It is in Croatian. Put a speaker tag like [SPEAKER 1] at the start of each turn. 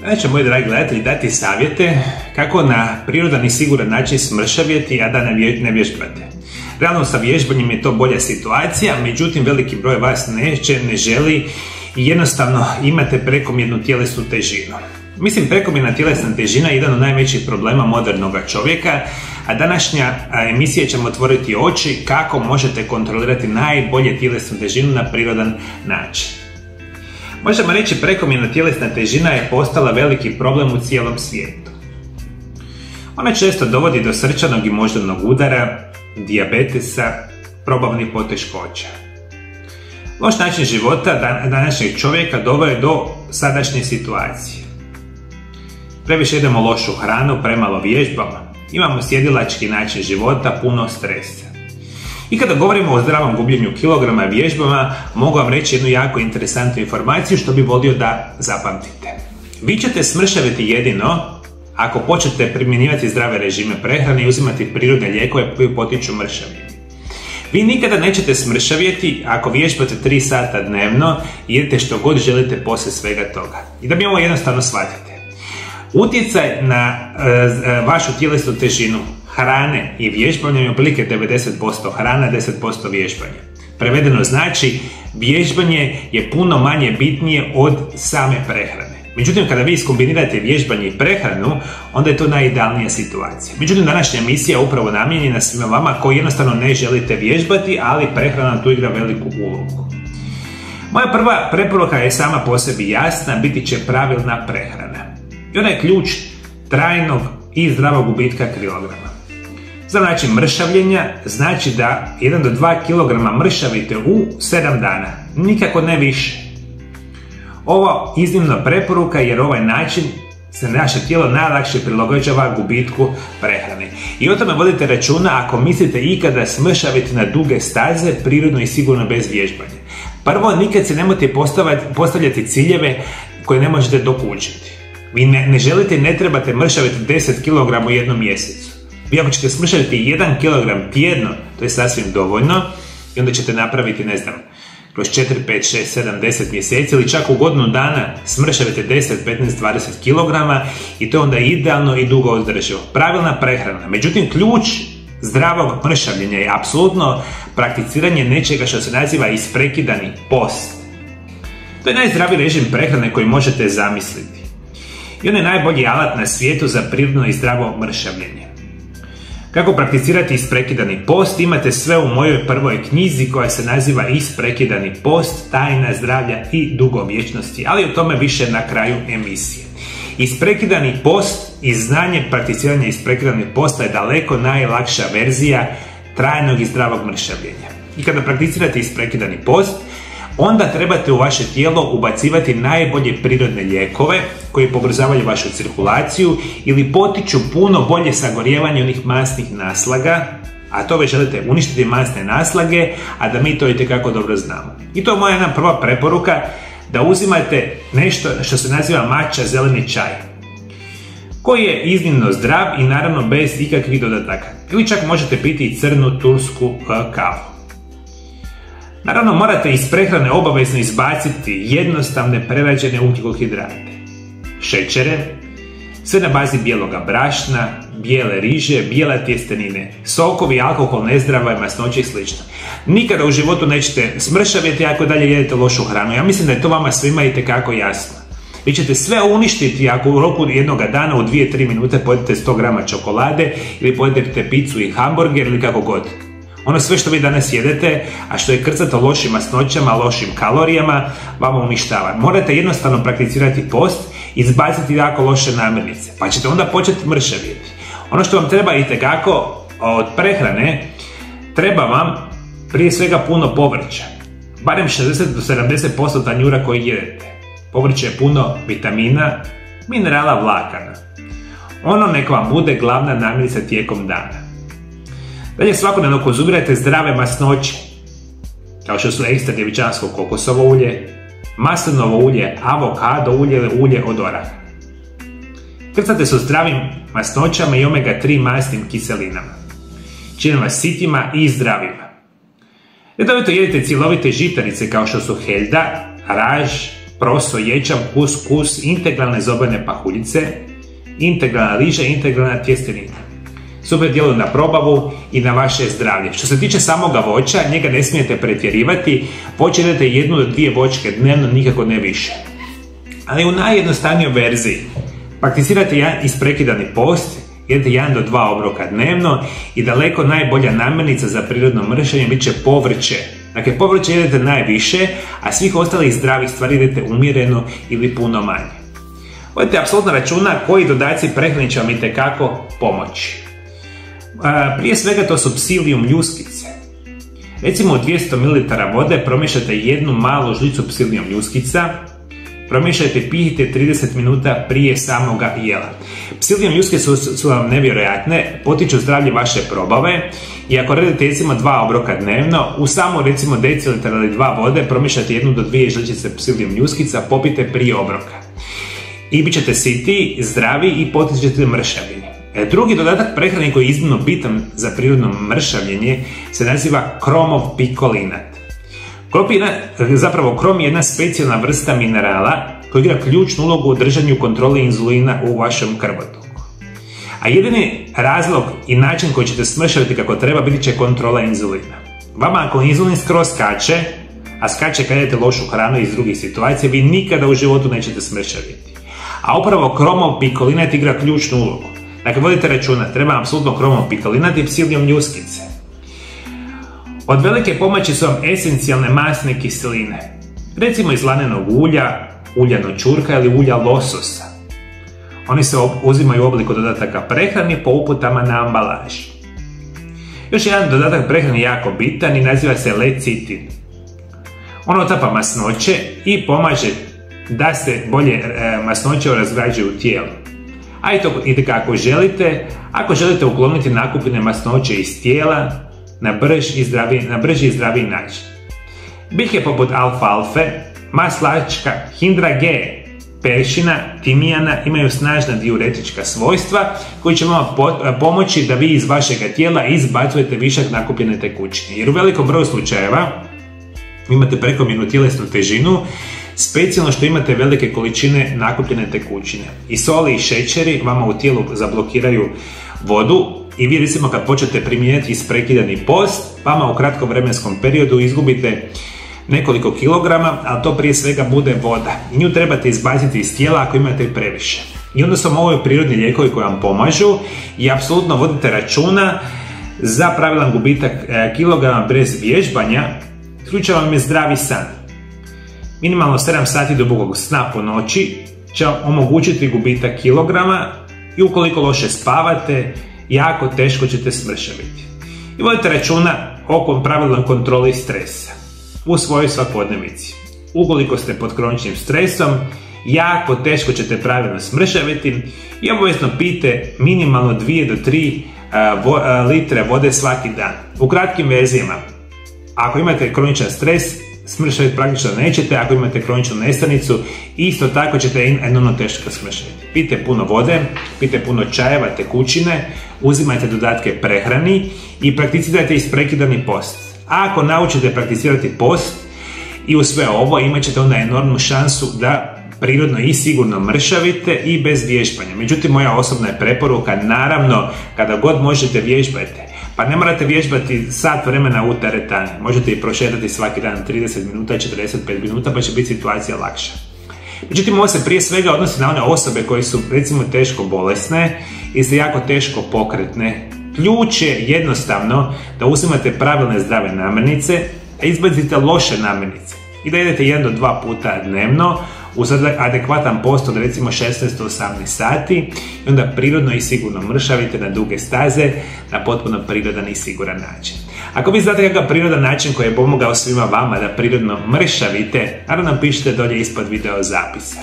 [SPEAKER 1] Danas će, moji dragi gledatelji, dati savjete kako na prirodan i siguran način smršavjeti, a da ne vježbate. Realno sa vježbanjem je to bolja situacija, međutim veliki broj vas ne želi i jednostavno imate prekomjernu tjelesnu težinu. Mislim, prekomjerna tjelesna težina je jedan od najvećih problema modernog čovjeka, a današnja emisija će vam otvoriti oči kako možete kontrolirati najbolje tjelesnu težinu na prirodan način. Možemo reći, prekomjerna tjelesna težina je postala veliki problem u cijelom svijetu. Ona često dovodi do srčanog i moždanog udara, dijabetesa, probavnih poteškoća. Loš način života današnjeg čovjeka doveo je do sadašnje situacije. Previše jedemo lošu hranu, premalo vježbamo, imamo sjedilački način života, puno stresa. I kada govorimo o zdravom gubljenju kilograma i vježbama, mogu vam reći jednu jako interesantnu informaciju što bi volio da zapamtite. Vi ćete smršaviti jedino ako počnete primjenjivati zdrave režime prehrane i uzimati prirodne lijekove koji potiču mršavljenje. Vi nikada nećete smršavjeti ako vježbate 3 sata dnevno i jedete što god želite poslije svega toga. I da mi ovo jednostavno shvatite. Utjecaj na vašu tjelesnu težinu hrane i vježbanja je otprilike 90% hrana, 10% vježbanja. Prevedeno znači, vježbanje je puno manje bitnije od same prehrane. Međutim, kada vi iskombinirate vježbanje i prehranu, onda je to najidealnija situacija. Međutim, današnja emisija je upravo namijenjena svima vama koji jednostavno ne želite vježbati, ali prehrana tu igra veliku ulogu. Moja prva preporuka je sama po sebi jasna, biti će pravilna prehrana. I ona je ključ trajnog i zdravog gubitka kilograma. Za način mršavljenja znači da 1 do 2 kg mršavite u 7 dana, nikako ne više. Ovo iznimno preporuka jer ovaj način se naše tijelo najlakše prilagođava gubitku prehrane. I o tome vodite računa ako mislite ikada smršaviti na duge staze, prirodno i sigurno bez vježbanja. Prvo, nikad se nemojte postavljati ciljeve koje ne možete dokučiti. Vi ne želite i ne trebate mršaviti 10 kg u jednom mjesecu. Vi ako ćete smršaviti 1 kg tjedno, to je sasvim dovoljno i onda ćete napraviti, ne znam, kroz 4, 5, 6, 7, 10 mjeseci ili čak u godinu dana smršavite 10, 15, 20 kg i to je onda idealno i dugo održivo. Pravilna prehrana. Međutim, ključ zdravog mršavljenja je apsolutno prakticiranje nečega što se naziva isprekidani post. To je najzdraviji režim prehrane koji možete zamisliti. I on je najbolji alat na svijetu za prirodno i zdravo mršavljenje. Kako prakticirati isprekidani post imate sve u mojoj prvoj knjizi koja se naziva Isprekidani post, tajna zdravlja i dugovječnosti, ali o tome više na kraju emisije. Isprekidani post i znanje prakticiranja isprekidanih posta je daleko najlakša verzija trajnog i zdravog mršavljenja. I kada prakticirate isprekidani post, onda trebate u vaše tijelo ubacivati najbolje prirodne lijekove koji pobrzavaju vašu cirkulaciju ili potiču puno bolje sagorijevanje onih masnih naslaga, a to vi želite uništiti masne naslage, a da mi to itekako dobro znamo. I to je moja jedna prva preporuka, da uzimate nešto što se naziva matcha zeleni čaj, koji je iznimno zdrav i naravno bez ikakvih dodataka. Ili čak možete piti i crnu tursku kavu. Naravno, morate iz prehrane obavezno izbaciti jednostavne prerađene ugljikohidrate, šećere, sve na bazi bijeloga brašna, bijele riže, bijele tjestenine, sokovi, alkohol, nezdrava masnoće i sl. Nikada u životu nećete smršaviti ako dalje jedete lošu hranu. Ja mislim da je to vama svima itekako jasno. Vi ćete sve uništiti ako u roku jednog dana u 2-3 minute pojedete 100 grama čokolade ili pojedete picu i hamburger ili kako god. Ono sve što vi danas jedete, a što je krcato lošim masnoćama, lošim kalorijama, vama uništava. Morate jednostavno prakticirati post, izbaciti jako loše namirnice, pa ćete onda početi mršaviti. Ono što vam treba itekako od prehrane, treba vam prije svega puno povrća. Barem 60 do 70% tanjura koji jedete. Povrće je puno vitamina, minerala, vlakana. Ono neka vam bude glavna namirnica tijekom dana. Dalje, svakodnevno konzumirajte zdrave masnoće, kao što su ekstra djevičansko kokosovo ulje, maslinovo ulje, avokado ulje ili ulje od oraha. Krcate se u zdravim masnoćama i omega-3 masnim kiselinama. Čine vas sitima i zdravima. Redovito jedite cjelovite žitarice kao što su heljda, raž, proso, ječam, kuskus, integralne zobene pahuljice, integralna riža i integralna tjestenina. Super djeluju na probavu i na vaše zdravlje. Što se tiče samoga voća, njega ne smijete pretjerivati, voće jedete 1 do 2 voćke dnevno, nikako ne više. Ali u najjednostavnijoj verziji prakticirate jedan isprekidani post, jedete 1 do 2 obroka dnevno i daleko najbolja namirnica za prirodno mršavljenje bit će povrće. Dakle, povrće jedete najviše, a svih ostalih zdravih stvari jedete umjereno ili puno manje. Vodite apsolutno računa koji dodaci prehrani će vam itekako pomoći. Prije svega to su psilium ljuskice. Recimo u 200 ml vode promiješate 1 malu žlicu psilium ljuskica, promiješajte i pijte 30 minuta prije samoga jela. Psilium ljuskice su vam nevjerojatne, potiču zdravlje vaše probave i ako radite recimo 2 obroka dnevno, u samo recimo decilitar ili 2 vode promiješajte 1 do 2 žličice psilium ljuskica, popijte prije obroka. I bit ćete siti, zdravi i potičete mršavljenje. Drugi dodatak prehrani koji je iznimno bitan za prirodno mršavljenje se naziva kromov pikolinat. Krom je jedna specijalna vrsta minerala koja igra ključnu ulogu u držanju kontrole inzulina u vašem krvotoku. A jedini razlog i način koji ćete smršaviti kako treba biti će kontrola inzulina. Vama ako inzulin skroz skače, a skače kad jedete lošu hranu iz drugih situacija, vi nikada u životu nećete smršaviti. A upravo kromov pikolinat igra ključnu ulogu. Dakle, vodite računa, treba apsolutno kromov pikolinat i psilium ljuskice. Od velike pomoći su vam esencijalne masne kiseline, recimo iz lanenog ulja, uljanog ćurka ili ulja lososa. Oni se uzimaju u obliku dodataka prehrani po uputama na ambalaži. Još jedan dodatak prehrani jako bitan i naziva se lecitin. On otapa masnoće i pomaže da se bolje masnoće razgrađuju u tijelu. A i to itekako želite, ako želite ukloniti nakupljene masnoće iz tijela na brži i zdraviji način. Biljke poput alfalfe, maslačka, hindra G, peršina, timijana imaju snažna diuretička svojstva koji će vam pomoći da vi iz vašeg tijela izbacujete višak nakupljene tekućine. Jer u velikom broju slučajeva imate prekomjernu tjelesnu težinu, specijalno što imate velike količine nakupljene tekućine. I soli i šećeri vama u tijelu zablokiraju vodu i vi recimo kad počnete primijeniti isprekidani post, vama u kratkom vremenskom periodu izgubite nekoliko kilograma, ali to prije svega bude voda. I nju trebate izbaciti iz tijela ako imate previše. I onda su ovo prirodni lijekovi koji vam pomažu i apsolutno vodite računa za pravilan gubitak kilograma bez vježbanja, ključan vam je zdravi san. Minimalno 7 sati dubokog sna po noći će vam omogućiti gubitak kilograma i ukoliko loše spavate, jako teško ćete smršaviti. I vodite računa o pravilnoj kontroli stresa u svojoj svakodnevici. Ukoliko ste pod kroničnim stresom, jako teško ćete pravilno smršaviti i obavezno pijte minimalno 2 do 3 litre vode svaki dan. U kratkim verzijama, ako imate kroničan stres, smršaviti praktično nećete, ako imate kroničnu nestanicu, isto tako ćete enormno teško smršaviti. Pijte puno vode, pijte puno čajeva, tekućine, uzimajte dodatke prehrani i prakticirajte isprekidani post. A ako naučite prakticirati post i uz sve ovo, imat ćete onda enormnu šansu da prirodno i sigurno mršavite i bez vježbanja. Međutim, moja osobna je preporuka, naravno, kada god možete vježbajte. Pa ne morate vježbati sat vremena u teretani, možete i prošetati svaki dan 30 minuta, 45 minuta pa će biti situacija lakša. Međutim, ovo se prije svega odnosi na one osobe koje su recimo teško bolesne i se jako teško pokretne. Ključ je jednostavno da uzimate pravilne zdrave namirnice, da izbacite loše namirnice i da jedete 1 do 2 puta dnevno uz adekvatan post od recimo 16 do 18 sati i onda prirodno i sigurno mršavite na duge staze na potpuno prirodan i siguran način. Ako vi znate kakav prirodan način koji je pomogao svima vama da prirodno mršavite, naravno pišite dolje ispod video zapisa.